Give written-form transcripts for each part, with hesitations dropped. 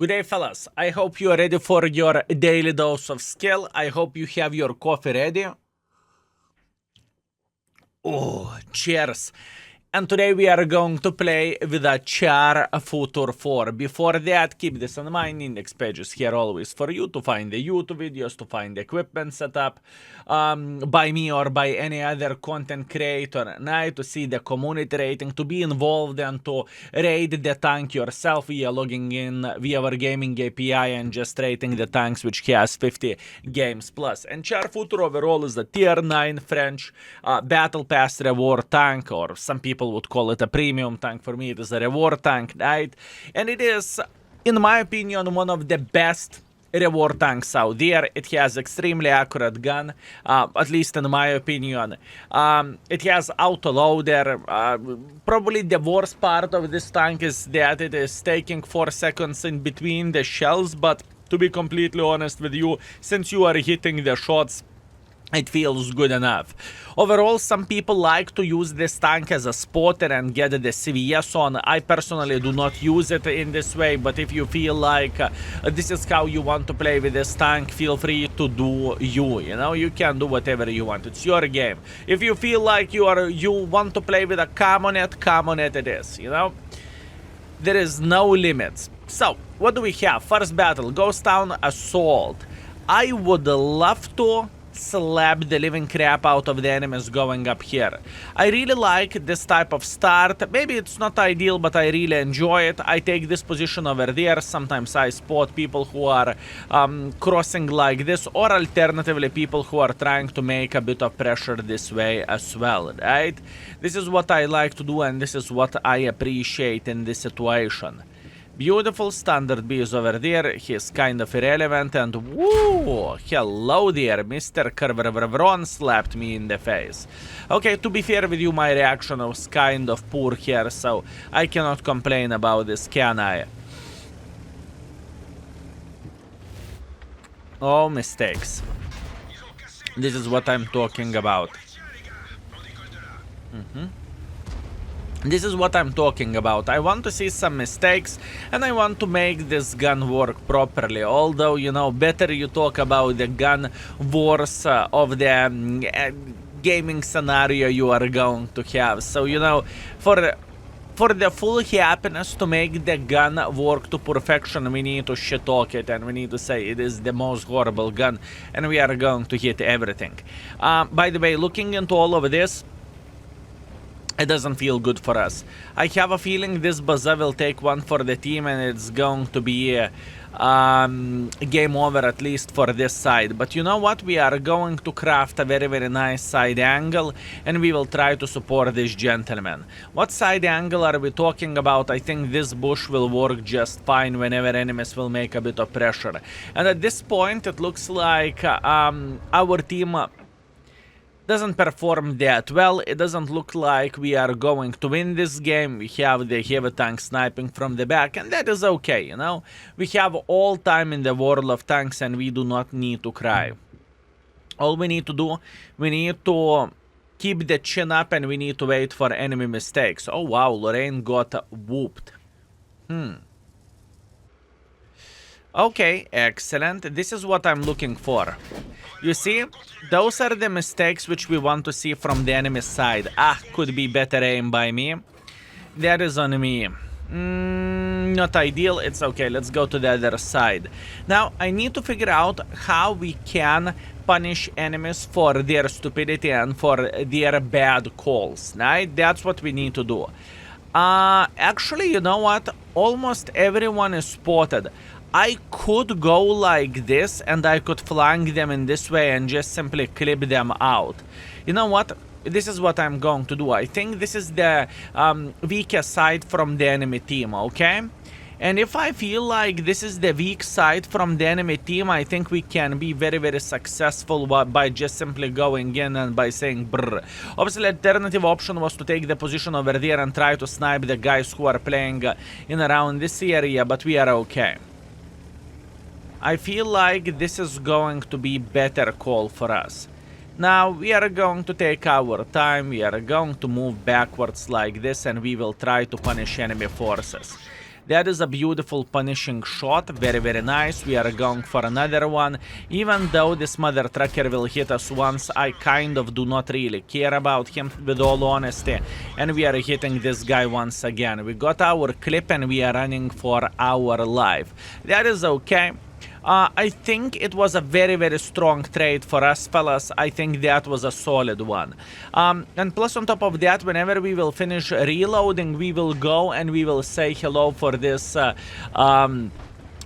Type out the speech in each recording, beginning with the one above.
Good day, fellas. I hope you are ready for your daily dose of skill. I hope you have your coffee ready. Oh, cheers. And today we are going to play with a Char Futur 4. Before that, keep this in mind, index pages here always for you to find the YouTube videos, to find the equipment setup by me or by any other content creator, and to see the community rating, to be involved and to raid the tank yourself via logging in via our gaming API and just rating the tanks which has 50 games plus. And Char Futur overall is the tier 9 French battle pass reward tank, or some people would call it a premium tank. For me, it is a reward tank, right? And it is, in my opinion, one of the best reward tanks out there. It has extremely accurate gun, at least in my opinion. It has autoloader. Probably the worst part of this tank is that it is taking 4 seconds in between the shells, but to be completely honest with you, since you are hitting the shots, it feels good enough. Overall, some people like to use this tank as a spotter and get the CVS on. I personally do not use it in this way, but if you feel like this is how you want to play with this tank, feel free to do you know? You can do whatever you want. It's your game. If you feel like you want to play with a Camonet it is, you know? There is no limits. So, what do we have? First battle, Ghost Town Assault. I would love to slap the living crap out of the enemies going up here. I really like this type of start. Maybe it's not ideal, but I really enjoy it. I take this position over there. Sometimes I spot people who are crossing like this, or alternatively people who are trying to make a bit of pressure this way as well, right? This is what I like to do, and this is what I appreciate in this situation. Beautiful standard B is over there. He's kind of irrelevant, and woo! Hello there, Mr. Kervervron slapped me in the face. Okay, to be fair with you, my reaction was kind of poor here, so I cannot complain about this, can I? Oh, mistakes. This is what I'm talking about. This is what I'm talking about. I want to see some mistakes, and I want to make this gun work properly. Although, you know, better you talk about the gun, worse of the gaming scenario you are going to have. So, you know, for the full happiness to make the gun work to perfection, we need to shit talk it, and we need to say it is the most horrible gun, and we are going to hit everything. By the way, looking into all of this, it doesn't feel good for us. I have a feeling this Baza will take one for the team, and it's going to be game over, at least for this side. But you know what? We are going to craft a very, very nice side angle, and we will try to support this gentleman. What side angle are we talking about? I think this bush will work just fine whenever enemies will make a bit of pressure. And at this point, it looks like our team doesn't perform that well. It doesn't look like we are going to win this game. We have the heavy tank sniping from the back, and that is okay, you know? We have all time in the world of tanks, and we do not need to cry. All we need to do, we need to keep the chin up, and we need to wait for enemy mistakes. Oh wow, Lorraine got whooped. Okay, excellent. This is what I'm looking for. You see, those are the mistakes which we want to see from the enemy side. Could be better aim by me. That is on me. Not ideal. It's okay. Let's go to the other side. Now, I need to figure out how we can punish enemies for their stupidity and for their bad calls. Right? That's what we need to do. Actually, you know what? Almost everyone is spotted. I could go like this, and I could flank them in this way and just simply clip them out. You know what? This is what I'm going to do. I think this is the weakest side from the enemy team, okay? And if I feel like this is the weak side from the enemy team, I think we can be very, very successful by just simply going in and by saying brr. Obviously, the alternative option was to take the position over there and try to snipe the guys who are playing in around this area, but we are okay. I feel like this is going to be better call for us. Now, we are going to take our time, we are going to move backwards like this, and we will try to punish enemy forces. That is a beautiful punishing shot. Very, very nice. We are going for another one. Even though this mother trucker will hit us once, I kind of do not really care about him, with all honesty. And we are hitting this guy once again. We got our clip and we are running for our life. That is okay. I think it was a very, very strong trade for us, fellas. I think that was a solid one. And plus on top of that, whenever we will finish reloading, we will go and we will say hello for this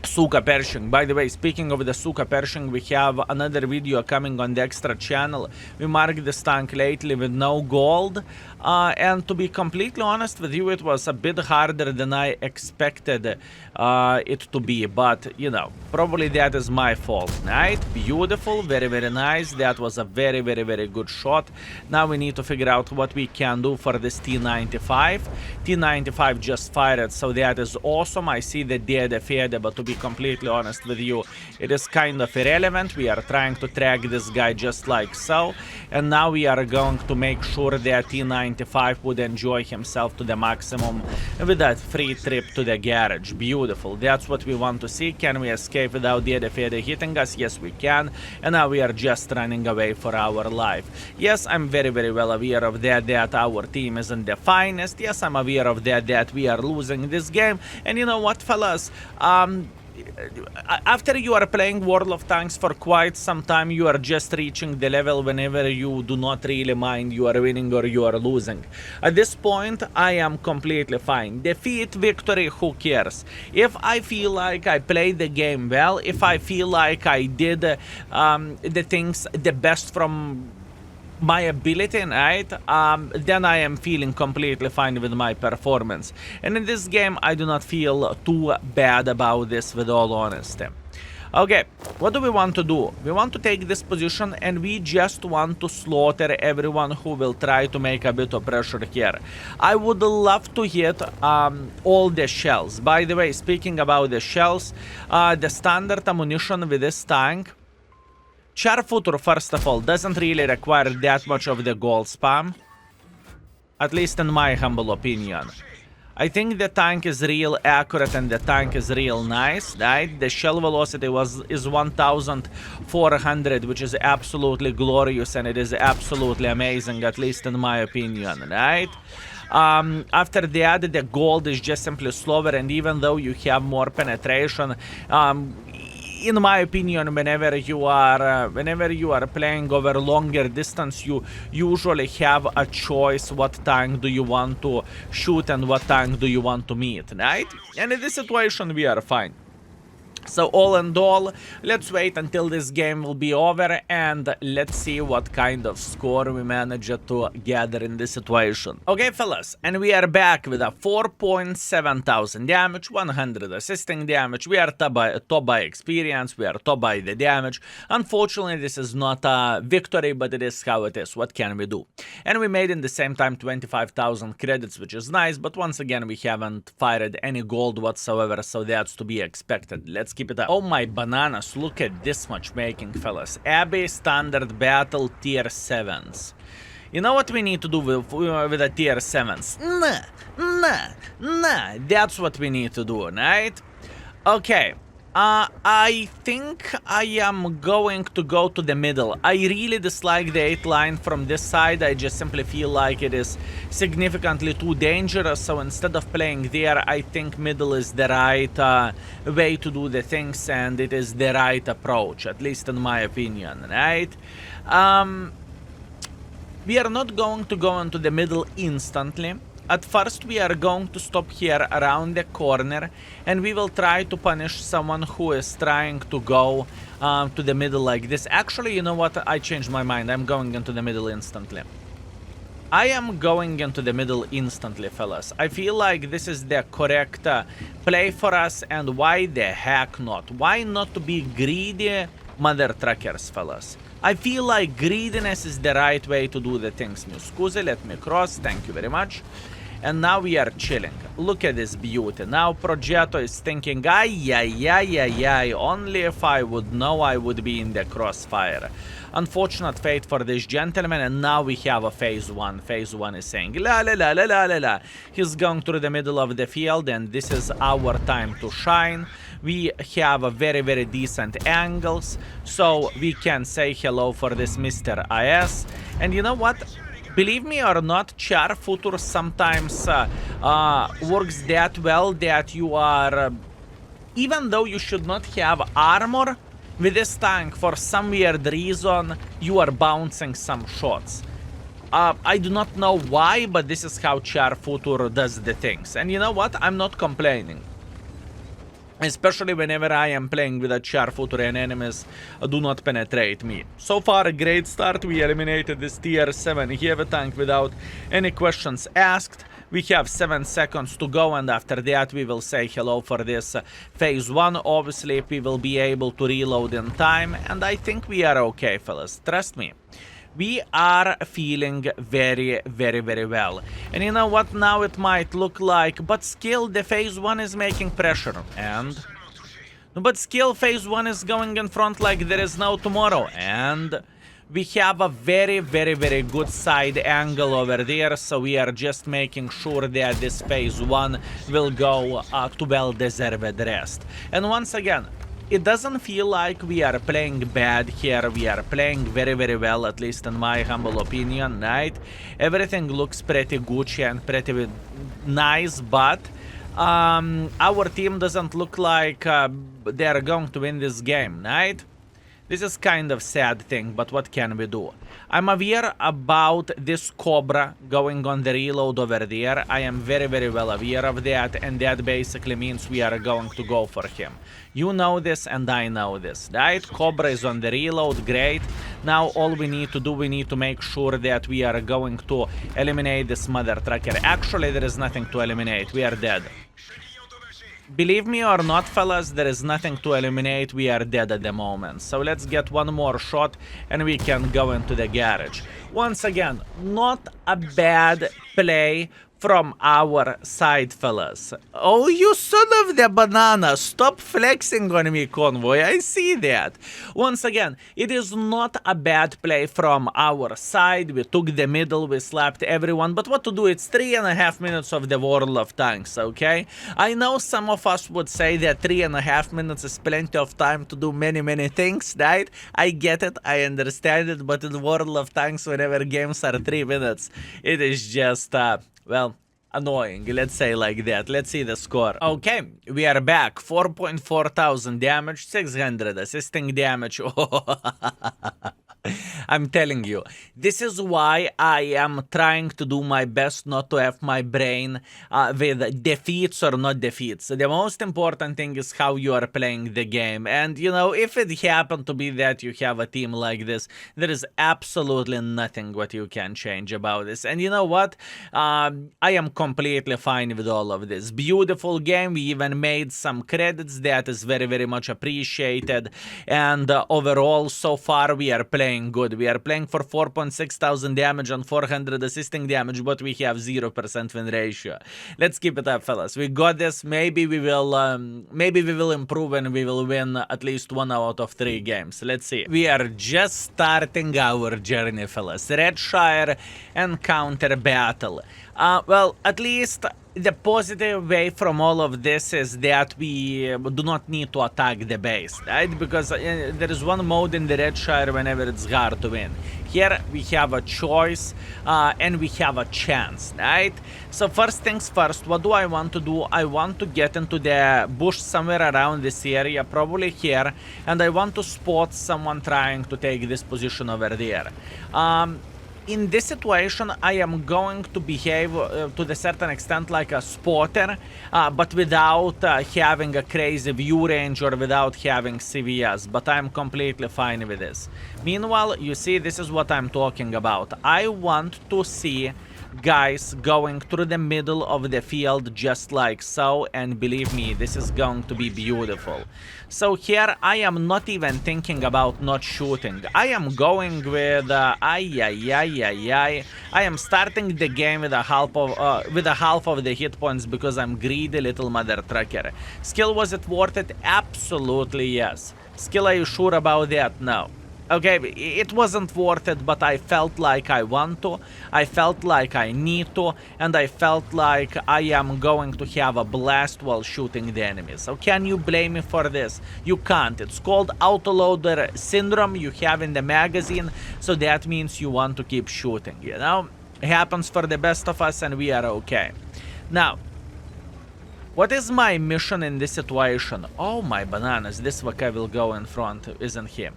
Suka Pershing. By the way, speaking of the Suka Pershing, we have another video coming on the extra channel. We marked this tank lately with no gold. And to be completely honest with you, it was a bit harder than I expected it to be. But, you know, probably that is my fault, right? Beautiful, very, very nice. That was a very, very, very good shot. Now we need to figure out what we can do for this T-95. T-95 just fired, so that is awesome. I see the dead Fede, but to be completely honest with you, it is kind of irrelevant. We are trying to track this guy just like so. And now we are going to make sure that T-95 would enjoy himself to the maximum with that free trip to the garage. Beautiful. That's what we want to see. Can we escape without the Fede hitting us? Yes, we can. And now we are just running away for our life. Yes, I'm very, very well aware of that our team isn't the finest. Yes, I'm aware of that we are losing this game. And you know what, fellas? After you are playing World of Tanks for quite some time, you are just reaching the level whenever you do not really mind you are winning or you are losing. At this point, I am completely fine. Defeat, victory, who cares? If I feel like I played the game well, if I feel like I did the things the best from my ability, right, then I am feeling completely fine with my performance. And in this game, I do not feel too bad about this, with all honesty. Okay, what do we want to do? We want to take this position and we just want to slaughter everyone who will try to make a bit of pressure here. I would love to hit all the shells. By the way, speaking about the shells, the standard ammunition with this tank, Char Futur, first of all, doesn't really require that much of the gold spam. At least in my humble opinion. I think the tank is real accurate and the tank is real nice, right? The shell velocity is 1400, which is absolutely glorious and it is absolutely amazing, at least in my opinion, right? After that, the gold is just simply slower, and even though you have more penetration, in my opinion, whenever you are playing over longer distance, you usually have a choice what tank do you want to shoot and what tank do you want to meet, right? And in this situation, we are fine. So all in all, let's wait until this game will be over and let's see what kind of score we manage to gather in this situation. Okay, fellas, and we are back with a 4,700 damage, 100 assisting damage. We are top by experience, we are top by the damage. Unfortunately, this is not a victory, but it is how it is. What can we do? And we made in the same time 25,000 credits, which is nice, but once again, we haven't fired any gold whatsoever, so that's to be expected. Let's keep it up. Oh my bananas, look at this matchmaking, fellas. Abbey standard battle tier 7s. You know what we need to do with the tier 7s? Nah, that's what we need to do, right? Okay. I think I am going to go to the middle. I really dislike the 8 line from this side. I just simply feel like it is significantly too dangerous. So instead of playing there, I think middle is the right way to do the things, and it is the right approach, at least in my opinion, right? We are not going to go into the middle instantly. At first, we are going to stop here around the corner, and we will try to punish someone who is trying to go to the middle like this. Actually, you know what? I changed my mind. I'm going into the middle instantly. I am going into the middle instantly, fellas. I feel like this is the correct play for us, and why the heck not? Why not to be greedy mother truckers, fellas? I feel like greediness is the right way to do the things. Scusi, let me cross. Thank you very much. And now we are chilling. Look at this beauty. Now Progetto is thinking, ay, only if I would know I would be in the crossfire. Unfortunate fate for this gentleman, and now we have a phase 1. Phase 1 is saying, la. He's going through the middle of the field, and this is our time to shine. We have a very decent angles, so we can say hello for this Mr. IS. And you know what? Believe me or not, Char Futur sometimes works that well that you are, even though you should not have armor, with this tank, for some weird reason, you are bouncing some shots. I do not know why, but this is how Char Futur does the things. And you know what? I'm not complaining. Especially whenever I am playing with a Char Futur and enemies do not penetrate me. So far, a great start. We eliminated this tier 7 heavy tank without any questions asked. We have 7 seconds to go, and after that we will say hello for this phase 1. Obviously, we will be able to reload in time, and I think we are okay, fellas. Trust me. We are feeling very well. And you know what? Now it might look like, but still the phase 1 is making pressure. And... but still phase 1 is going in front like there is no tomorrow. And... we have a very good side angle over there, so we are just making sure that this phase 1 will go to well-deserved rest. And once again, it doesn't feel like we are playing bad here. We are playing very well, at least in my humble opinion, right? Everything looks pretty Gucci and pretty nice, but our team doesn't look like they are going to win this game, right? This is kind of sad thing, but what can we do? I'm aware about this Cobra going on the reload over there. I am very well aware of that, and that basically means we are going to go for him. You know this, and I know this, right? Cobra is on the reload, great. Now all we need to do, we need to make sure that we are going to eliminate this mother trucker. Actually, there is nothing to eliminate. We are dead. Believe me or not, fellas, there is nothing to eliminate. We are dead at the moment. So let's get one more shot and we can go into the garage. Once again, not a bad play from our side, fellas. Oh, you son of the banana. Stop flexing on me, convoy. I see that. Once again, it is not a bad play from our side. We took the middle, we slapped everyone. But what to do? It's 3.5 minutes of the World of Tanks, okay? I know some of us would say that 3.5 minutes is plenty of time to do many things, right? I get it, I understand it, but in World of Tanks, whenever games are 3 minutes, it is just... well, annoying, let's say like that. Let's see the score. Okay, we are back. 4.4 thousand damage, 600 assisting damage. I'm telling you, this is why I am trying to do my best not to have my brain with defeats or not defeats. The most important thing is how you are playing the game. And, you know, if it happened to be that you have a team like this, there is absolutely nothing what you can change about this. And you know what? I am completely fine with all of this. Beautiful game. We even made some credits. That is very much appreciated. And overall, so far, we are playing good. We are playing for 4.6 thousand damage and 400 assisting damage, but we have 0% win ratio. Let's keep it up, fellas. We got this. Maybe we will improve and we will win at least 1 out of 3 games. Let's see. We are just starting our journey, fellas. Redshire encounter battle. Well, at least the positive way from all of this is that we do not need to attack the base, right? Because there is one mode in the Redshire whenever it's hard to win. Here we have a choice and we have a chance, right? So first things first, what do I want to do? I want to get into the bush somewhere around this area, probably here, and I want to spot someone trying to take this position over there. In this situation, I am going to behave to a certain extent like a spotter, but without having a crazy view range or without having CVS, but I'm completely fine with this. Meanwhile, you see, this is what I'm talking about. I want to see guys going through the middle of the field just like so, and believe me, this is going to be beautiful. So here I am not even thinking about not shooting. I am going with I am starting the game with a half of the hit points because I'm greedy little mother trucker. Skill, was it worth it? Absolutely yes. Skill, are you sure about that? No. Okay, it wasn't worth it, but I felt like I want to, I felt like I need to, and I felt like I am going to have a blast while shooting the enemies. So can you blame me for this? You can't. It's called autoloader syndrome you have in the magazine, so that means you want to keep shooting, you know? It happens for the best of us and we are okay. Now, what is my mission in this situation? Oh my bananas, this Vaka will go in front, isn't he?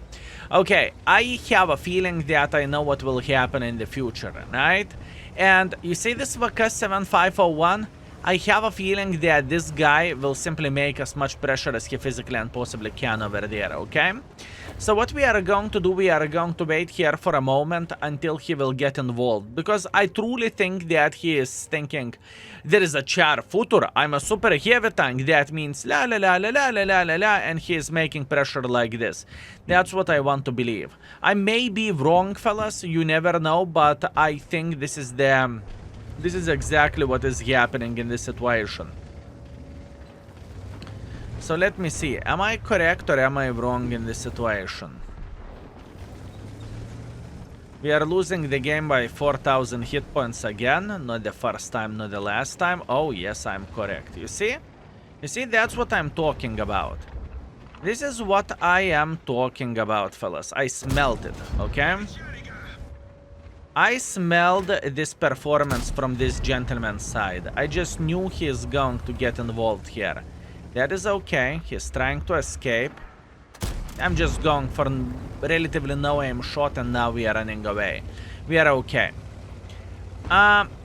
Okay, I have a feeling that I know what will happen in the future, right? And you see this Vaka 7501? I have a feeling that this guy will simply make as much pressure as he physically and possibly can over there, okay? So what we are going to do, we are going to wait here for a moment until he will get involved. Because I truly think that he is thinking, there is a Char Futur, I'm a super heavy tank, that means la la la la la la la la la, and he is making pressure like this. That's what I want to believe. I may be wrong, fellas, you never know, but I think this is exactly what is happening in this situation. So let me see, am I correct or am I wrong in this situation? We are losing the game by 4,000 hit points again, not the first time, not the last time. Oh yes, I'm correct. You see? You see, that's what I'm talking about. This is what I am talking about, fellas. I smelled it, okay? I smelled this performance from this gentleman's side. I just knew he is going to get involved here. That is okay. He's trying to escape. I'm just going for relatively no aim shot and now we are running away. We are okay.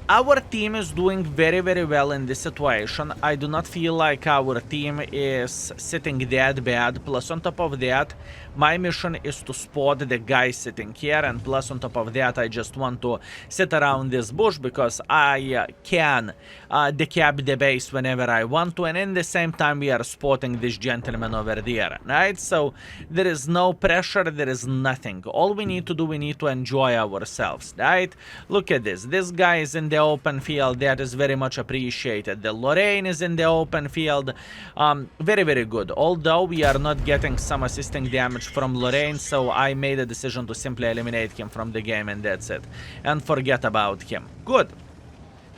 Our team is doing very, very well in this situation. I do not feel like our team is sitting that bad. Plus, on top of that, my mission is to spot the guy sitting here. And plus, on top of that, I just want to sit around this bush because I can decap the base whenever I want to. And in the same time, we are spotting this gentleman over there, right? So, there is no pressure, there is nothing. All we need to do, we need to enjoy ourselves, right? Look at this. This guy is in the open field. That is very much appreciated. The Lorraine is in the open field. Very, very good. Although we are not getting some assisting damage from Lorraine, so I made a decision to simply eliminate him from the game and that's it. And forget about him. Good.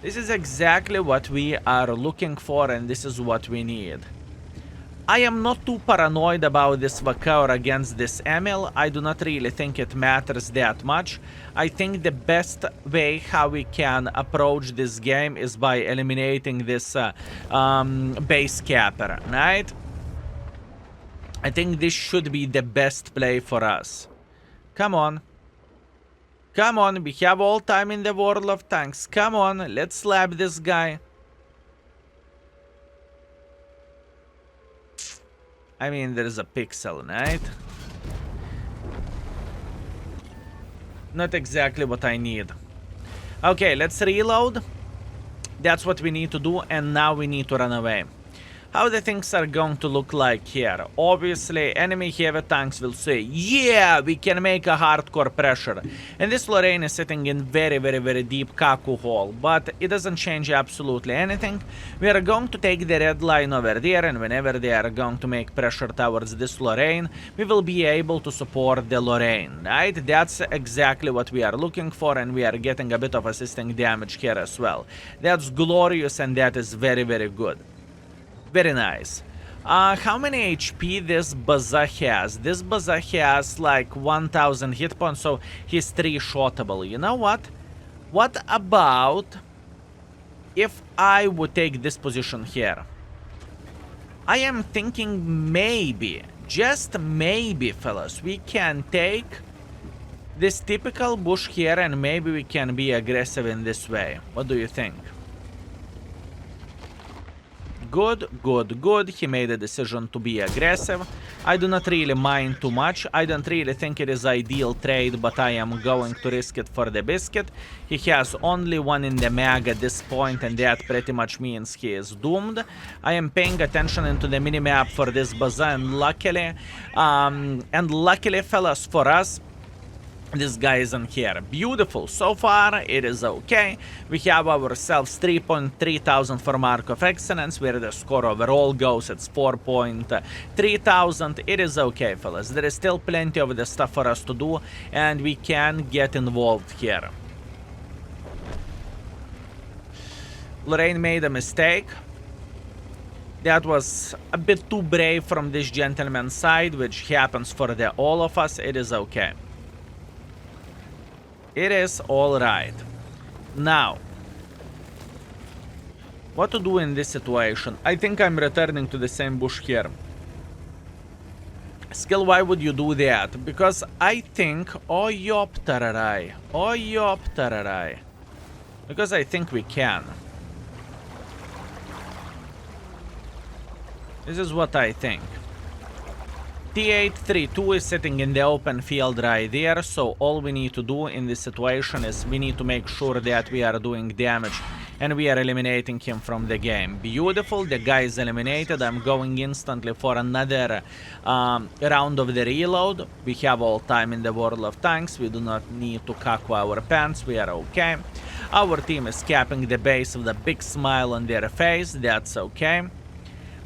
This is exactly what we are looking for and this is what we need. I am not too paranoid about this Vakar against this Emil. I do not really think it matters that much. I think the best way how we can approach this game is by eliminating this base capper, right? I think this should be the best play for us. Come on. Come on, we have all time in the world of tanks. Come on, let's slap this guy. I mean, there is a pixel, right? Not exactly what I need. Okay, let's reload. That's what we need to do, and now we need to run away. How the things are going to look like here? Obviously, enemy heavy tanks will say, yeah, we can make a hardcore pressure. And this Lorraine is sitting in very, very, very deep Kaku hole. But it doesn't change absolutely anything. We are going to take the red line over there. And whenever they are going to make pressure towards this Lorraine, we will be able to support the Lorraine, right? That's exactly what we are looking for. And we are getting a bit of assisting damage here as well. That's glorious and that is very, very good. Very nice. How many HP this Baza has? This Baza has like 1000 hit points, so he's 3-shotable. You know what? What about if I would take this position here? I am thinking maybe, just maybe, fellas, we can take this typical bush here and maybe we can be aggressive in this way. What do you think? good, good, good. He made a decision to be aggressive. I do not really mind too much. I don't really think it is ideal trade, but I am going to risk it for the biscuit. He has only one in the mag at this point, and that pretty much means he is doomed. I am paying attention into the minimap for this bazaar, and luckily, fellas, for us, this guy isn't here. Beautiful. So far, it is okay. We have ourselves 3,300 for Mark of Excellence, where the score overall goes. It's 4,300. It is okay, fellas. There is still plenty of the stuff for us to do, and we can get involved here. Lorraine made a mistake. That was a bit too brave from this gentleman's side, which happens for all of us. It is okay. It is alright. Now, what to do in this situation? I think I'm returning to the same bush here. Skill, why would you do that? Because I think... Oh, yop-tararai. Oh, yop-tararai. Because I think we can. This is what I think. T832 is sitting in the open field right there, so all we need to do in this situation is we need to make sure that we are doing damage and we are eliminating him from the game. Beautiful, the guy is eliminated. I'm going instantly for another round of the reload. We have all time in the world of tanks. We do not need to caco our pants. We are okay. Our team is capping the base with a big smile on their face. That's okay.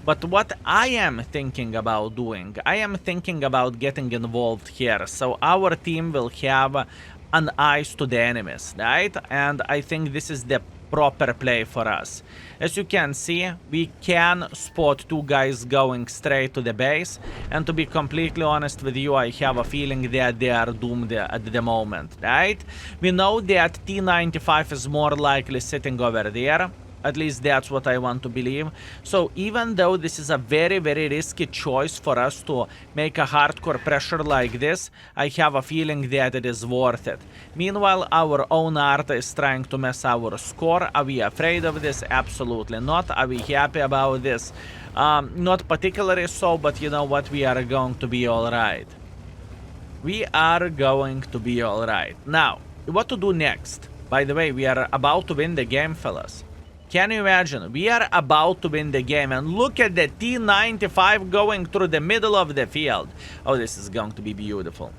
But what I am thinking about doing, I am thinking about getting involved here. So our team will have an eyes to the enemies, right? And I think this is the proper play for us. As you can see, we can spot two guys going straight to the base. And to be completely honest with you, I have a feeling that they are doomed at the moment, right? We know that T95 is more likely sitting over there. At least that's what I want to believe. So even though this is a very, very risky choice for us to make a hardcore pressure like this, I have a feeling that it is worth it. Meanwhile, our own art is trying to mess our score. Are we afraid of this? Absolutely not. Are we happy about this? Not particularly so, but you know what? We are going to be alright. We are going to be alright. Now, what to do next? By the way, we are about to win the game, fellas. Can you imagine? We are about to win the game, and look at the T95 going through the middle of the field. Oh, this is going to be beautiful.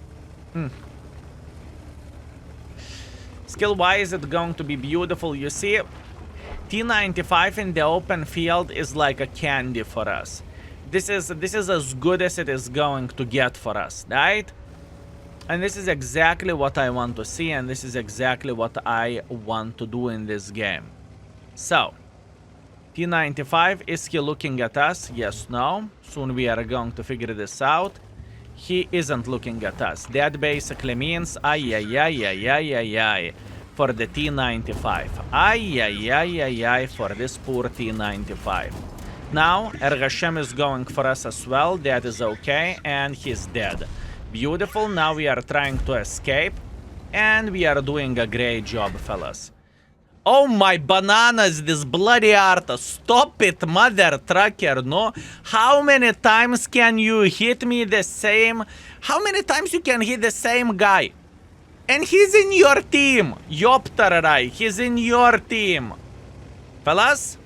Skill, why is it going to be beautiful? You see, T95 in the open field is like a candy for us. This is as good as it is going to get for us, right? And this is exactly what I want to see, and this is exactly what I want to do in this game. So, T95, is he looking at us? Yes, no. Soon we are going to figure this out. He isn't looking at us. That basically means ay for the T95. Ay for this poor T95. Now, Ergashem is going for us as well. That is okay, and he's dead. Beautiful. Now we are trying to escape, and we are doing a great job, fellas. Oh my bananas, this bloody art. Stop it, mother trucker, no? How many times can you hit me the same? How many times you can hit the same guy? And he's in your team. Yoptararai, he's in your team. Fellas?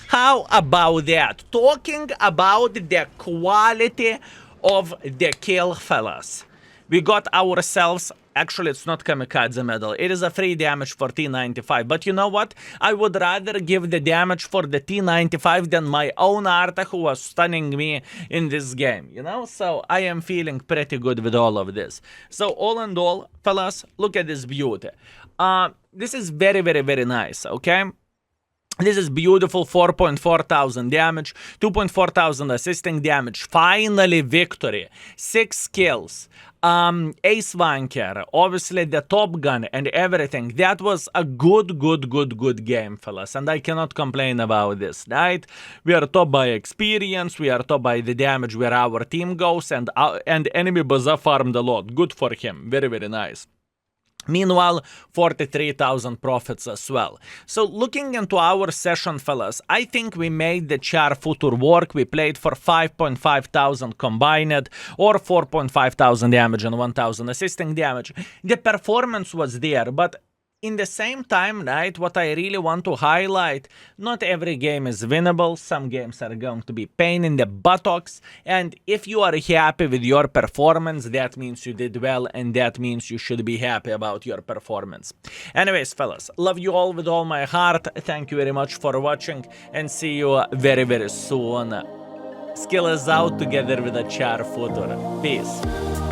How about that? Talking about the quality of the kill, fellas. We got ourselves, actually it's not kamikaze medal, it is a free damage for T95, but you know what? I would rather give the damage for the T95 than my own Arta who was stunning me in this game, you know? So I am feeling pretty good with all of this. So all in all, fellas, look at this beauty. This is very, very, very nice, okay? This is beautiful, 4,400 damage, 2,400 assisting damage, finally victory, 6 kills, ace wanker, obviously the top gun and everything. That was a good game, fellas, and I cannot complain about this, right? We are top by experience, we are top by the damage where our team goes, and enemy Baza farmed a lot. Good for him, very, very nice. Meanwhile, 43,000 profits as well. So looking into our session, fellas, I think we made the Char Futur work. We played for 5.5 thousand combined, or 4.5 thousand damage and 1,000 assisting damage. The performance was there, but in the same time, right, what I really want to highlight, not every game is winnable. Some games are going to be pain in the buttocks, and if you are happy with your performance, that means you did well, and that means you should be happy about your performance. Anyways, fellas, love you all with all my heart. Thank you very much for watching, and see you very, very soon. Skill is out together with a Char Futur. Peace.